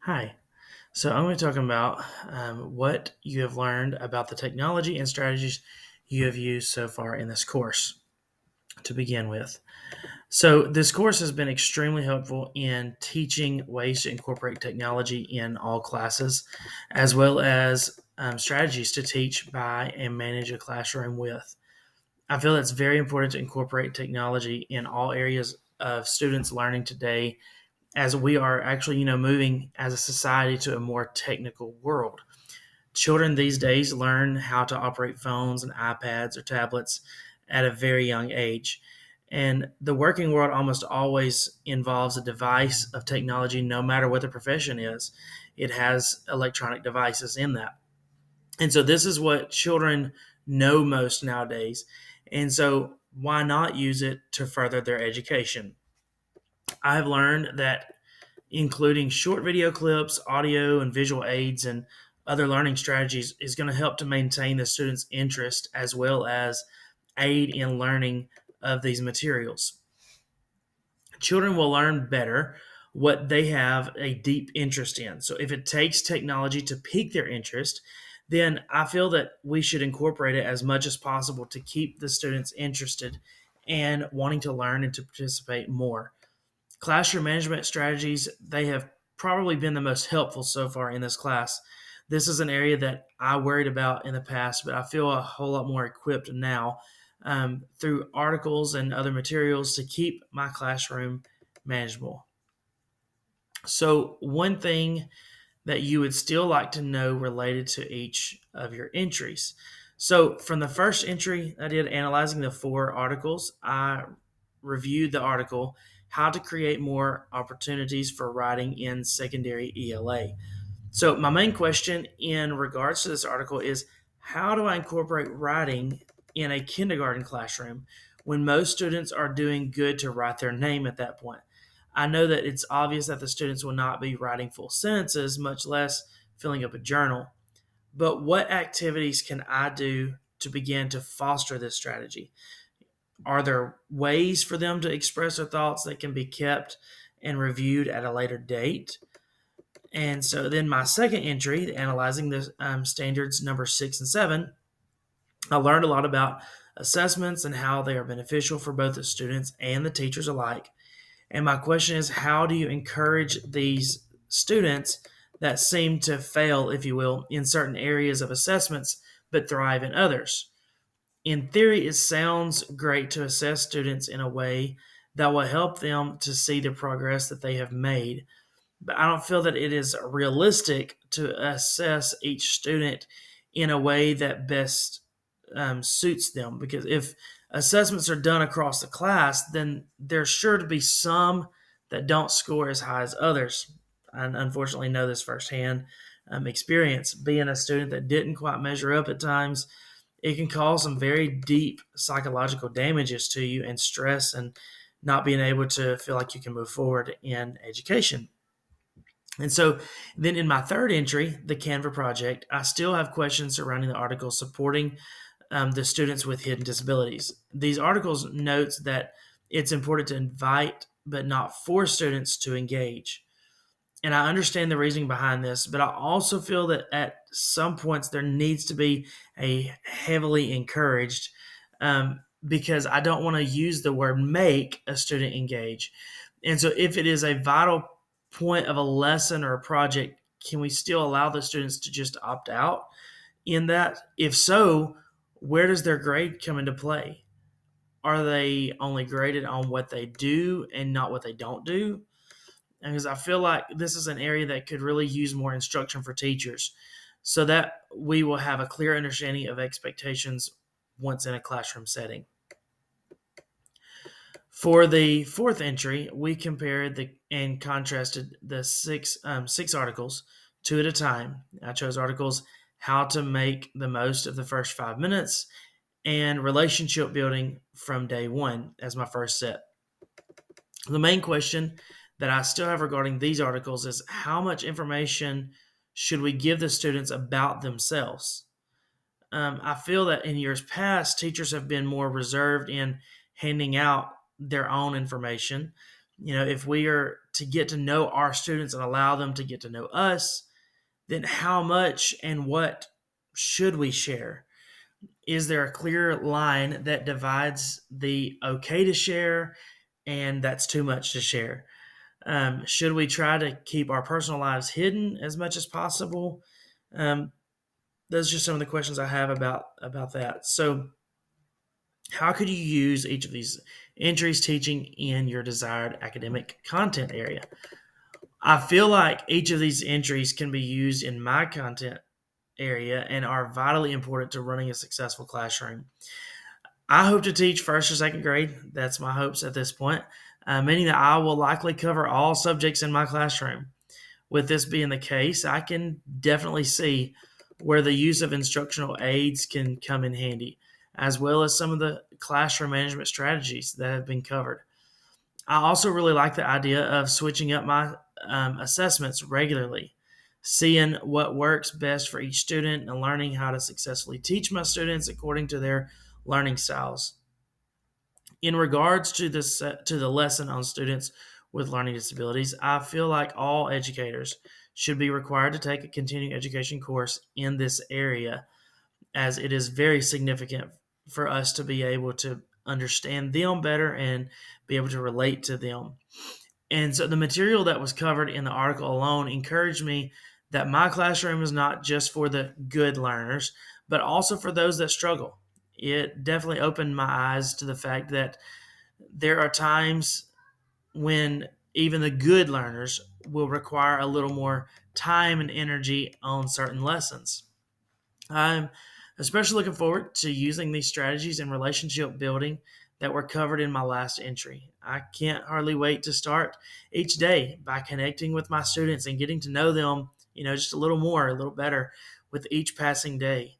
Hi. So I'm going to talk about what you have learned about the technology and strategies you have used so far in this course to begin with. So this course has been extremely helpful in teaching ways to incorporate technology in all classes, as well as strategies to teach by and manage a classroom with. I feel it's very important to incorporate technology in all areas of students' learning today as we are actually, moving as a society to a more technical world. Children these days learn how to operate phones and iPads or tablets at a very young age. And the working world almost always involves a device of technology, no matter what the profession is. It has electronic devices in that. And so this is what children know most nowadays. And so why not use it to further their education? I have learned that including short video clips, audio, and visual aids, and other learning strategies is going to help to maintain the student's interest as well as aid in learning of these materials. Children will learn better what they have a deep interest in. So, if it takes technology to pique their interest, then I feel that we should incorporate it as much as possible to keep the students interested and wanting to learn and to participate more. Classroom management strategies, they have probably been the most helpful so far in this class. This is an area that I worried about in the past, but I feel a whole lot more equipped now through articles and other materials to keep my classroom manageable. So, one thing that you would still like to know related to each of your entries. So, from the first entry I did analyzing the four articles, I reviewed the article How to Create More Opportunities for Writing in Secondary ELA. So, my main question in regards to this article is how do I incorporate writing in a kindergarten classroom when most students are doing good to write their name at that point? I know that it's obvious that the students will not be writing full sentences, much less filling up a journal. But what activities can I do to begin to foster this strategy? Are there ways for them to express their thoughts that can be kept and reviewed at a later date? And so then my second entry, analyzing the standards number 6 and 7, I learned a lot about assessments and how they are beneficial for both the students and the teachers alike. And my question is, how do you encourage these students that seem to fail, if you will, in certain areas of assessments, but thrive in others? In theory, it sounds great to assess students in a way that will help them to see the progress that they have made. But I don't feel that it is realistic to assess each student in a way that best suits them. Because if assessments are done across the class, then there's sure to be some that don't score as high as others. I unfortunately know this firsthand experience. Being a student that didn't quite measure up at times, it can cause some very deep psychological damages to you and stress and not being able to feel like you can move forward in education. And so then in my third entry, the Canva project, I still have questions surrounding the article supporting the students with hidden disabilities. These articles notes that it's important to invite but not force students to engage. And I understand the reasoning behind this, but I also feel that at some points there needs to be a heavily encouraged because I don't want to use the word make a student engage. And so if it is a vital point of a lesson or a project, can we still allow the students to just opt out in that? If so, where does their grade come into play? Are they only graded on what they do and not what they don't do? Because I feel like this is an area that could really use more instruction for teachers so that we will have a clear understanding of expectations once in a classroom setting. For the fourth entry, we compared and contrasted the six articles, two at a time. I chose articles How to Make the Most of the First 5 Minutes and Relationship Building from Day One as my first set. The main question that I still have regarding these articles is how much information should we give the students about themselves? I feel that in years past, teachers have been more reserved in handing out their own information. You know, if we are to get to know our students and allow them to get to know us, then how much and what should we share? Is there a clear line that divides the okay to share and that's too much to share? Should we try to keep our personal lives hidden as much as possible? Those are just some of the questions I have about that. So, how could you use each of these entries teaching in your desired academic content area? I feel like each of these entries can be used in my content area and are vitally important to running a successful classroom. I hope to teach first or second grade. That's my hopes at this point, meaning that I will likely cover all subjects in my classroom. With this being the case, I can definitely see where the use of instructional aids can come in handy, as well as some of the classroom management strategies that have been covered. I also really like the idea of switching up my assessments regularly, seeing what works best for each student and learning how to successfully teach my students according to their learning styles. In regards to the lesson on students with learning disabilities, I feel like all educators should be required to take a continuing education course in this area, as it is very significant for us to be able to understand them better and be able to relate to them. And so the material that was covered in the article alone encouraged me that my classroom is not just for the good learners, but also for those that struggle. It definitely opened my eyes to the fact that there are times when even the good learners will require a little more time and energy on certain lessons. I'm especially looking forward to using these strategies in relationship building that were covered in my last entry. I can't hardly wait to start each day by connecting with my students and getting to know them, just a little more, a little better with each passing day.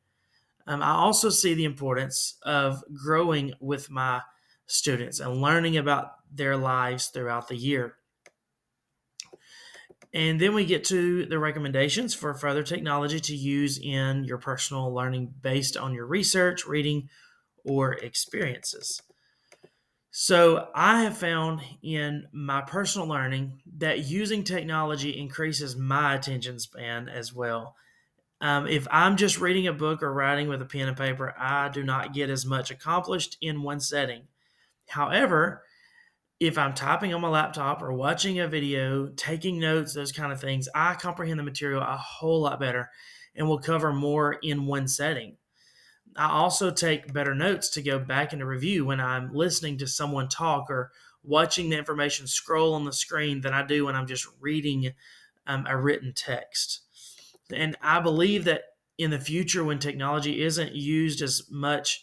I also see the importance of growing with my students and learning about their lives throughout the year. And then we get to the recommendations for further technology to use in your personal learning based on your research, reading, or experiences. So, I have found in my personal learning that using technology increases my attention span as well. If I'm just reading a book or writing with a pen and paper, I do not get as much accomplished in one setting. However, if I'm typing on my laptop or watching a video, taking notes, those kind of things, I comprehend the material a whole lot better and will cover more in one setting. I also take better notes to go back and review when I'm listening to someone talk or watching the information scroll on the screen than I do when I'm just reading a written text. And I believe that in the future, when technology isn't used as much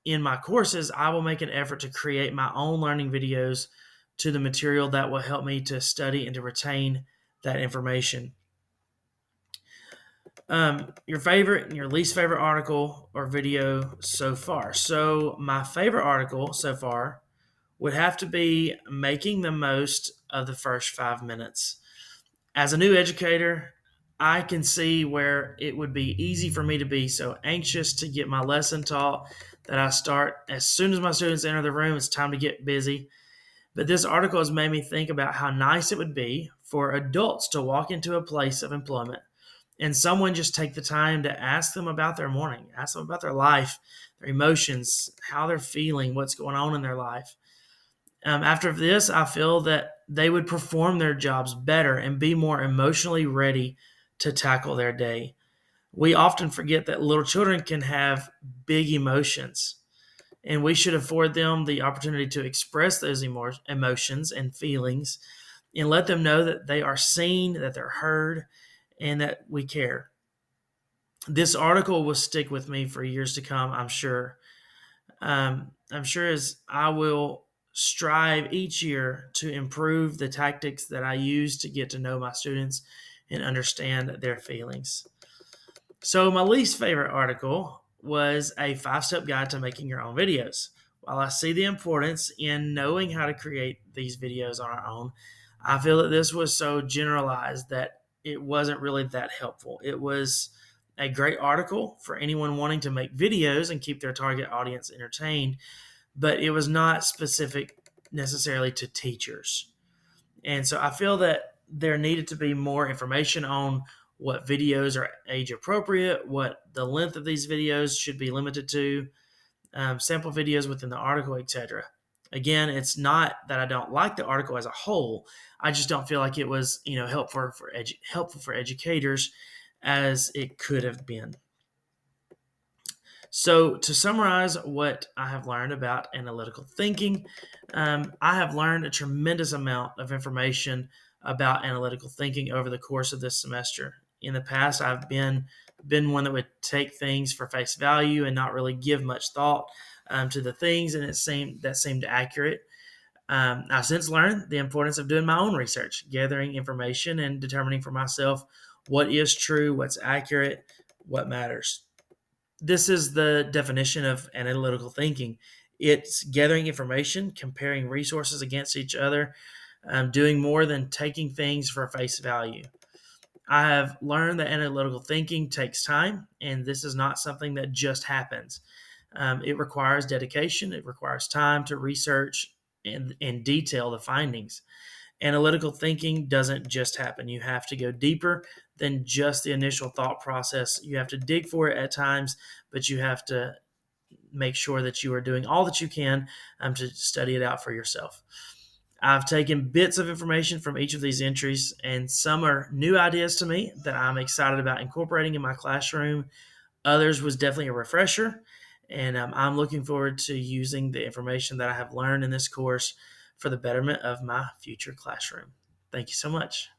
in my courses, I will make an effort to create my own learning videos to the material that will help me to study and to retain that information. Your favorite and your least favorite article or video so far. So, my favorite article so far would have to be making the most of the first 5 minutes. As a new educator, I can see where it would be easy for me to be so anxious to get my lesson taught that I start as soon as my students enter the room, it's time to get busy. But this article has made me think about how nice it would be for adults to walk into a place of employment and someone just take the time to ask them about their morning, ask them about their life, their emotions, how they're feeling, what's going on in their life. After this, I feel that they would perform their jobs better and be more emotionally ready to tackle their day. We often forget that little children can have big emotions, and we should afford them the opportunity to express those emotions and feelings and let them know that they are seen, that they're heard, and that we care. This article will stick with me for years to come, I'm sure. I'm sure as I will strive each year to improve the tactics that I use to get to know my students and understand their feelings. So, my least favorite article was a 5-step guide to making your own videos. While I see the importance in knowing how to create these videos on our own, I feel that this was so generalized that it wasn't really that helpful. It was a great article for anyone wanting to make videos and keep their target audience entertained, but it was not specific necessarily to teachers. And so I feel that there needed to be more information on what videos are age appropriate, what the length of these videos should be limited to, sample videos within the article, etc. Again, it's not that I don't like the article as a whole. I just don't feel like it was, helpful for educators as it could have been. So, to summarize what I have learned about analytical thinking, I have learned a tremendous amount of information about analytical thinking over the course of this semester. In the past, I've been one that would take things for face value and not really give much thought to the things, and that seemed accurate. I've since learned the importance of doing my own research, gathering information, and determining for myself what is true, what's accurate, what matters. This is the definition of analytical thinking. It's gathering information, comparing resources against each other, doing more than taking things for face value. I have learned that analytical thinking takes time, and this is not something that just happens. It requires dedication, it requires time to research and detail the findings. Analytical thinking doesn't just happen. You have to go deeper than just the initial thought process. You have to dig for it at times, but you have to make sure that you are doing all that you can to study it out for yourself. I've taken bits of information from each of these entries, and some are new ideas to me that I'm excited about incorporating in my classroom. Others was definitely a refresher, and I'm looking forward to using the information that I have learned in this course for the betterment of my future classroom. Thank you so much.